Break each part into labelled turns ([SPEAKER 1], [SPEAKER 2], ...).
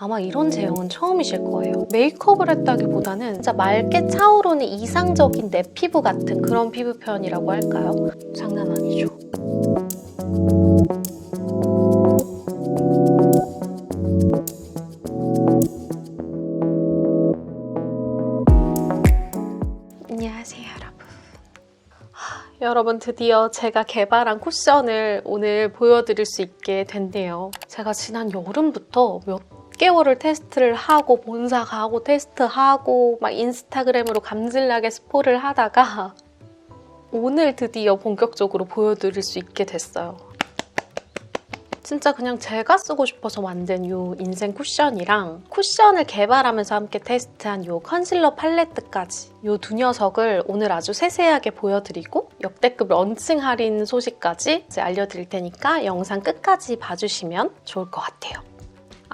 [SPEAKER 1] 아마 이런 제형은 처음이실 거예요. 메이크업을 했다기보다는 진짜 맑게 차오르는 이상적인 내 피부 같은 그런 피부 표현이라고 할까요? 장난 아니죠. 안녕하세요, 여러분. 여러분, 드디어 제가 개발한 쿠션을 오늘 보여드릴 수 있게 됐네요. 제가 지난 여름부터 몇 개월을 테스트를 하고 본사 가고 테스트하고 막 인스타그램으로 감질나게 스포를 하다가 오늘 드디어 본격적으로 보여드릴 수 있게 됐어요. 진짜 그냥 제가 쓰고 싶어서 만든 이 인생 쿠션이랑 쿠션을 개발하면서 함께 테스트한 이 컨실러 팔레트까지 이 두 녀석을 오늘 아주 세세하게 보여드리고 역대급 런칭 할인 소식까지 이제 알려드릴 테니까 영상 끝까지 봐주시면 좋을 것 같아요.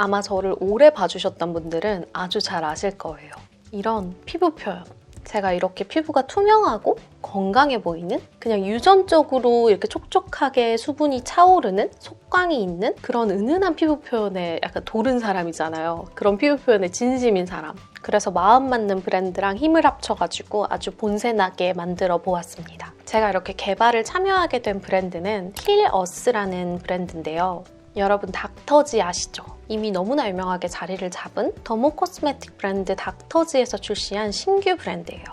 [SPEAKER 1] 아마 저를 오래 봐주셨던 분들은 아주 잘 아실 거예요. 이런 피부 표현. 제가 이렇게 피부가 투명하고 건강해 보이는 그냥 유전적으로 이렇게 촉촉하게 수분이 차오르는 속광이 있는 그런 은은한 피부 표현에 약간 도른 사람이잖아요. 그런 피부 표현에 진심인 사람. 그래서 마음 맞는 브랜드랑 힘을 합쳐가지고 아주 본세나게 만들어 보았습니다. 제가 이렇게 개발을 참여하게 된 브랜드는 힐어스라는 브랜드인데요. 여러분 닥터지 아시죠? 이미 너무나 유명하게 자리를 잡은 더모 코스메틱 브랜드 닥터지에서 출시한 신규 브랜드예요.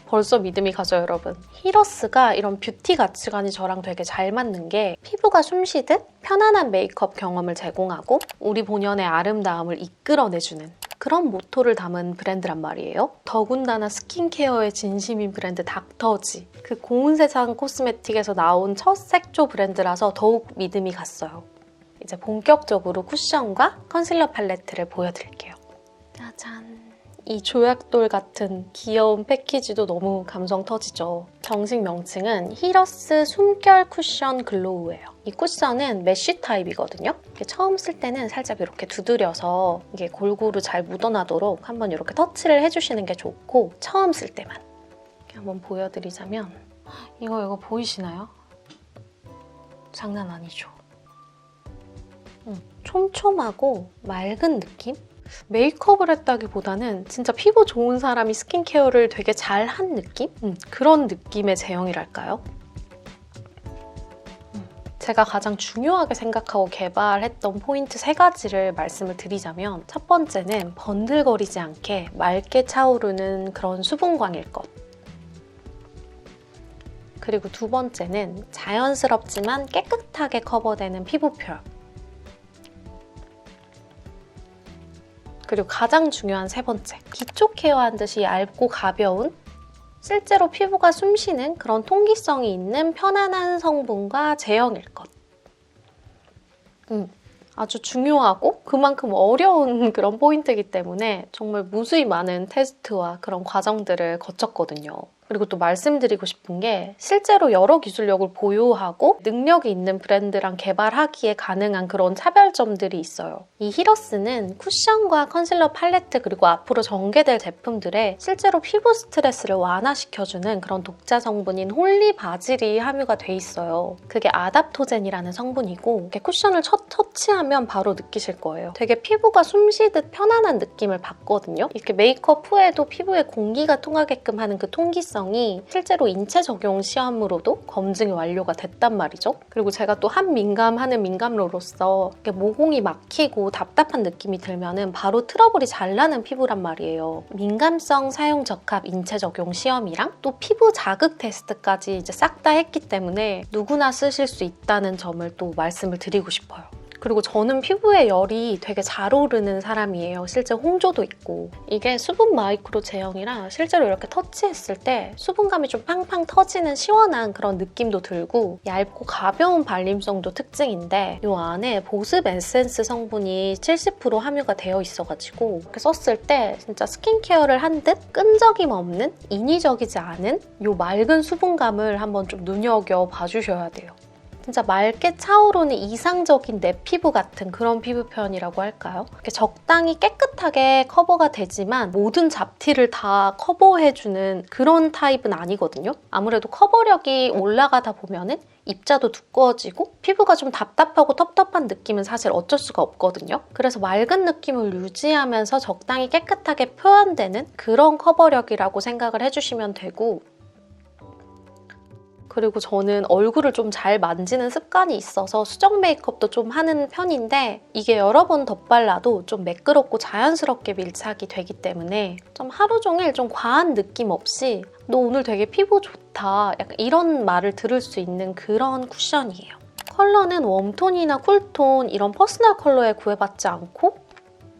[SPEAKER 1] 벌써 믿음이 가죠, 여러분. 힐어스가 이런 뷰티 가치관이 저랑 되게 잘 맞는 게 피부가 숨쉬듯 편안한 메이크업 경험을 제공하고 우리 본연의 아름다움을 이끌어내주는 그런 모토를 담은 브랜드란 말이에요. 더군다나 스킨케어의 진심인 브랜드 닥터지. 그 고운 세상 코스메틱에서 나온 첫 색조 브랜드라서 더욱 믿음이 갔어요. 이제 본격적으로 쿠션과 컨실러 팔레트를 보여드릴게요. 짜잔! 이 조약돌 같은 귀여운 패키지도 너무 감성 터지죠. 정식 명칭은 힐어스 숨결 쿠션 글로우예요. 이 쿠션은 메쉬 타입이거든요. 처음 쓸 때는 살짝 이렇게 두드려서 이게 골고루 잘 묻어나도록 한번 이렇게 터치를 해주시는 게 좋고 처음 쓸 때만. 이렇게 한번 보여드리자면 이거 보이시나요? 장난 아니죠? 촘촘하고 맑은 느낌? 메이크업을 했다기보다는 진짜 피부 좋은 사람이 스킨케어를 되게 잘한 느낌? 그런 느낌의 제형이랄까요? 제가 가장 중요하게 생각하고 개발했던 포인트 3가지를 말씀을 드리자면 첫 번째는 번들거리지 않게 맑게 차오르는 그런 수분광일 것. 그리고 두 번째는 자연스럽지만 깨끗하게 커버되는 피부 표현. 그리고 가장 중요한 3번째, 기초 케어한 듯이 얇고 가벼운 실제로 피부가 숨쉬는 그런 통기성이 있는 편안한 성분과 제형일 것. 아주 중요하고 그만큼 어려운 그런 포인트이기 때문에 정말 무수히 많은 테스트와 그런 과정들을 거쳤거든요. 그리고 또 말씀드리고 싶은 게 실제로 여러 기술력을 보유하고 능력이 있는 브랜드랑 개발하기에 가능한 그런 차별점들이 있어요. 이 힐어스는 쿠션과 컨실러 팔레트 그리고 앞으로 전개될 제품들에 실제로 피부 스트레스를 완화시켜주는 그런 독자 성분인 홀리 바질이 함유가 돼 있어요. 그게 아답토젠이라는 성분이고 이렇게 쿠션을 첫 터치하면 바로 느끼실 거예요. 되게 피부가 숨쉬듯 편안한 느낌을 받거든요. 이렇게 메이크업 후에도 피부에 공기가 통하게끔 하는 그 통기성 이 실제로 인체 적용 시험으로도 검증이 완료가 됐단 말이죠. 그리고 제가 또 한민감하는 민감러로서 모공이 막히고 답답한 느낌이 들면은 바로 트러블이 잘 나는 피부란 말이에요. 민감성 사용 적합 인체 적용 시험이랑 또 피부 자극 테스트까지 이제 싹 다 했기 때문에 누구나 쓰실 수 있다는 점을 또 말씀을 드리고 싶어요. 그리고 저는 피부에 열이 되게 잘 오르는 사람이에요. 실제 홍조도 있고. 이게 수분 마이크로 제형이라 실제로 이렇게 터치했을 때 수분감이 좀 팡팡 터지는 시원한 그런 느낌도 들고 얇고 가벼운 발림성도 특징인데 이 안에 보습 에센스 성분이 70% 함유가 되어 있어가지고 이렇게 썼을 때 진짜 스킨케어를 한 듯 끈적임 없는 인위적이지 않은 이 맑은 수분감을 한번 좀 눈여겨봐 주셔야 돼요. 진짜 맑게 차오르는 이상적인 내 피부 같은 그런 피부 표현이라고 할까요? 이렇게 적당히 깨끗하게 커버가 되지만 모든 잡티를 다 커버해주는 그런 타입은 아니거든요. 아무래도 커버력이 올라가다 보면은 입자도 두꺼워지고 피부가 좀 답답하고 텁텁한 느낌은 사실 어쩔 수가 없거든요. 그래서 맑은 느낌을 유지하면서 적당히 깨끗하게 표현되는 그런 커버력이라고 생각을 해주시면 되고, 그리고 저는 얼굴을 좀 잘 만지는 습관이 있어서 수정 메이크업도 좀 하는 편인데 이게 여러 번 덧발라도 좀 매끄럽고 자연스럽게 밀착이 되기 때문에 좀 하루 종일 좀 과한 느낌 없이 너 오늘 되게 피부 좋다 약간 이런 말을 들을 수 있는 그런 쿠션이에요. 컬러는 웜톤이나 쿨톤 이런 퍼스널 컬러에 구애받지 않고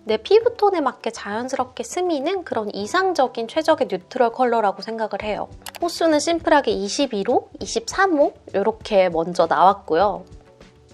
[SPEAKER 1] 내 피부톤에 맞게 자연스럽게 스미는 그런 이상적인 최적의 뉴트럴 컬러라고 생각을 해요. 호수는 심플하게 21호, 23호 이렇게 먼저 나왔고요.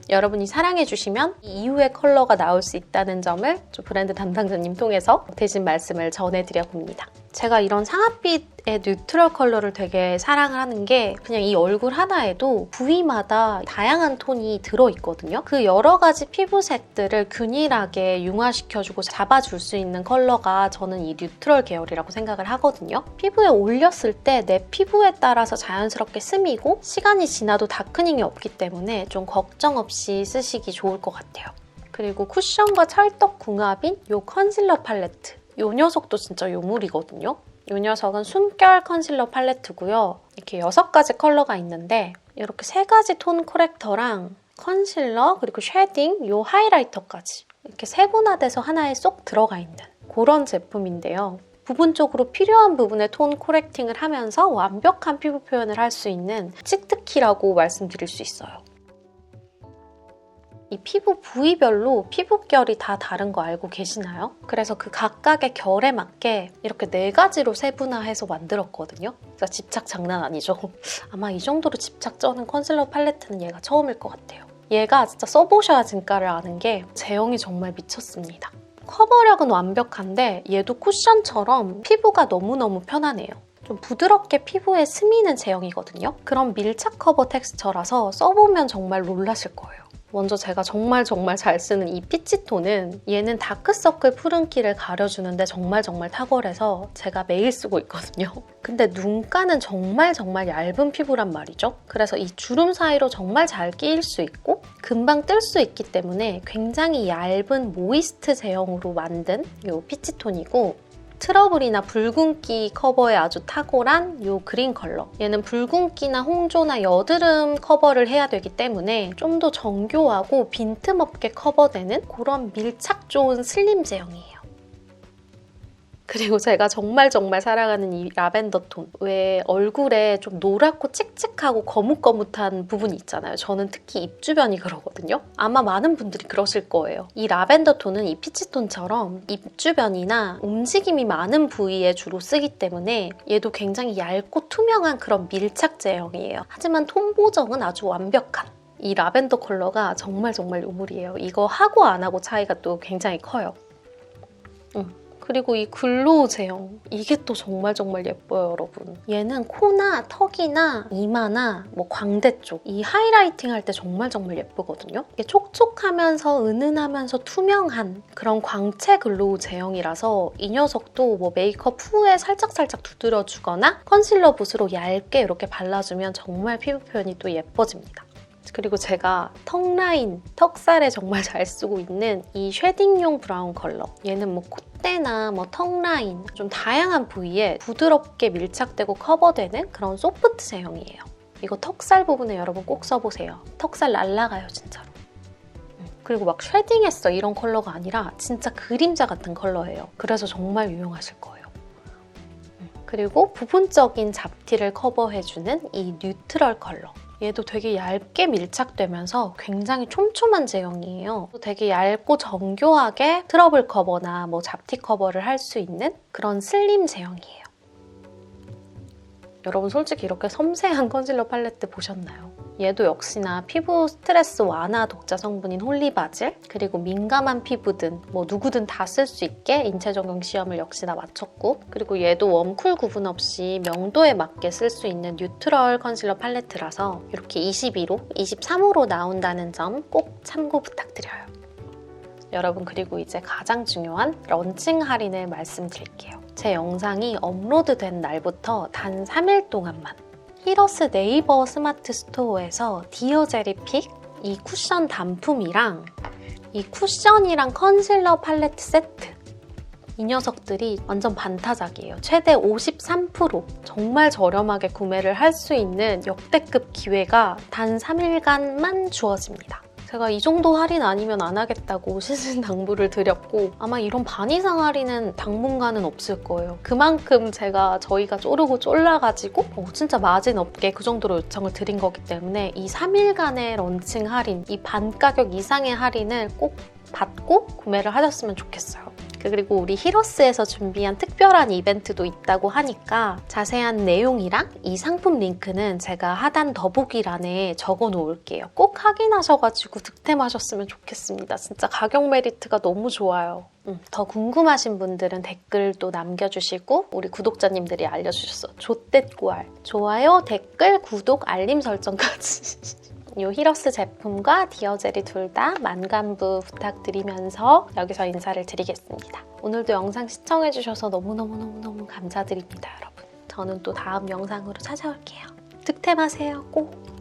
[SPEAKER 1] 여러분이 사랑해주시면 이후의 컬러가 나올 수 있다는 점을 브랜드 담당자님 통해서 대신 말씀을 전해드려 봅니다. 제가 이런 상아빛의 뉴트럴 컬러를 되게 사랑을 하는 게 그냥 이 얼굴 하나에도 부위마다 다양한 톤이 들어있거든요. 그 여러 가지 피부색들을 균일하게 융화시켜주고 잡아줄 수 있는 컬러가 저는 이 뉴트럴 계열이라고 생각을 하거든요. 피부에 올렸을 때 내 피부에 따라서 자연스럽게 스미고 시간이 지나도 다크닝이 없기 때문에 좀 걱정 없이 쓰시기 좋을 것 같아요. 그리고 쿠션과 찰떡 궁합인 이 컨실러 팔레트. 이 녀석도 진짜 요물이거든요. 이 녀석은 숨결 컨실러 팔레트고요. 이렇게 6가지 컬러가 있는데 이렇게 3가지 톤 코렉터랑 컨실러 그리고 쉐딩, 이 하이라이터까지 이렇게 세분화돼서 하나에 쏙 들어가 있는 그런 제품인데요. 부분적으로 필요한 부분에 톤 코렉팅을 하면서 완벽한 피부 표현을 할 수 있는 치트키라고 말씀드릴 수 있어요. 이 피부 부위별로 피부결이 다 다른 거 알고 계시나요? 그래서 그 각각의 결에 맞게 이렇게 4가지로 세분화해서 만들었거든요. 진짜 집착 장난 아니죠? 아마 이 정도로 집착 쩌는 컨실러 팔레트는 얘가 처음일 것 같아요. 얘가 진짜 써보셔야 진가를 아는 게 제형이 정말 미쳤습니다. 커버력은 완벽한데 얘도 쿠션처럼 피부가 너무너무 편하네요. 좀 부드럽게 피부에 스미는 제형이거든요. 그런 밀착 커버 텍스처라서 써보면 정말 놀라실 거예요. 먼저 제가 정말 잘 쓰는 이 피치톤은 얘는 다크서클 푸른기를 가려주는데 정말 탁월해서 제가 매일 쓰고 있거든요. 근데 눈가는 정말 얇은 피부란 말이죠. 그래서 이 주름 사이로 정말 잘 끼일 수 있고 금방 뜰 수 있기 때문에 굉장히 얇은 모이스트 제형으로 만든 이 피치톤이고 트러블이나 붉은기 커버에 아주 탁월한 이 그린 컬러. 얘는 붉은기나 홍조나 여드름 커버를 해야 되기 때문에 좀 더 정교하고 빈틈없게 커버되는 그런 밀착 좋은 슬림 제형이에요. 그리고 제가 정말 사랑하는 이 라벤더 톤. 왜 얼굴에 좀 노랗고 칙칙하고 거뭇거뭇한 부분이 있잖아요. 저는 특히 입 주변이 그러거든요. 아마 많은 분들이 그러실 거예요. 이 라벤더 톤은 이 피치톤처럼 입 주변이나 움직임이 많은 부위에 주로 쓰기 때문에 얘도 굉장히 얇고 투명한 그런 밀착 제형이에요. 하지만 톤 보정은 아주 완벽한 이 라벤더 컬러가 정말 요물이에요. 이거 하고 안 하고 차이가 또 굉장히 커요. 그리고 이 글로우 제형, 이게 또 정말 예뻐요, 여러분. 얘는 코나 턱이나 이마나 광대 쪽, 이 하이라이팅 할 때 정말 예쁘거든요. 이게 촉촉하면서 은은하면서 투명한 그런 광채 글로우 제형이라서 이 녀석도 메이크업 후에 살짝 두드려주거나 컨실러 붓으로 얇게 이렇게 발라주면 정말 피부 표현이 또 예뻐집니다. 그리고 제가 턱 라인, 턱살에 정말 잘 쓰고 있는 이 쉐딩용 브라운 컬러. 얘는 콧대나 턱 라인 좀 다양한 부위에 부드럽게 밀착되고 커버되는 그런 소프트 제형이에요. 이거 턱살 부분에 여러분 꼭 써보세요. 턱살 날라가요, 진짜로. 그리고 쉐딩했어 이런 컬러가 아니라 진짜 그림자 같은 컬러예요. 그래서 정말 유용하실 거예요. 그리고 부분적인 잡티를 커버해주는 이 뉴트럴 컬러. 얘도 되게 얇게 밀착되면서 굉장히 촘촘한 제형이에요. 되게 얇고 정교하게 트러블 커버나 잡티 커버를 할 수 있는 그런 슬림 제형이에요. 여러분 솔직히 이렇게 섬세한 컨실러 팔레트 보셨나요? 얘도 역시나 피부 스트레스 완화 독자 성분인 홀리바질, 그리고 민감한 피부든 누구든 다 쓸 수 있게 인체 적용 시험을 역시나 마쳤고, 그리고 얘도 웜쿨 구분 없이 명도에 맞게 쓸 수 있는 뉴트럴 컨실러 팔레트라서 이렇게 21호, 23호로 나온다는 점 꼭 참고 부탁드려요. 여러분 그리고 이제 가장 중요한 런칭 할인을 말씀드릴게요. 제 영상이 업로드된 날부터 단 3일 동안만 히러스 네이버 스마트 스토어에서 디어 제리픽 이 쿠션 단품이랑 이 쿠션이랑 컨실러 팔레트 세트, 이 녀석들이 완전 반타작이에요. 최대 53% 정말 저렴하게 구매를 할 수 있는 역대급 기회가 단 3일간만 주어집니다. 제가 이 정도 할인 아니면 안 하겠다고 신신당부를 드렸고 아마 이런 반 이상 할인은 당분간은 없을 거예요. 그만큼 저희가 쪼르고 쫄라가지고 진짜 마진 없게 그 정도로 요청을 드린 거기 때문에 이 3일간의 런칭 할인, 이 반 가격 이상의 할인을 꼭 받고 구매를 하셨으면 좋겠어요. 그리고 우리 히러스에서 준비한 특별한 이벤트도 있다고 하니까 자세한 내용이랑 이 상품 링크는 제가 하단 더보기란에 적어 놓을게요. 꼭 확인하셔가지고 득템하셨으면 좋겠습니다. 진짜 가격 메리트가 너무 좋아요. 더 궁금하신 분들은 댓글도 남겨주시고 우리 구독자님들이 알려주셨어. 좆댓구알. 좋아요, 댓글, 구독, 알림 설정까지. 이 히러스 제품과 디어젤이 둘 다 만감부 부탁드리면서 여기서 인사를 드리겠습니다. 오늘도 영상 시청해주셔서 너무너무 감사드립니다, 여러분. 저는 또 다음 영상으로 찾아올게요. 득템하세요, 꼭!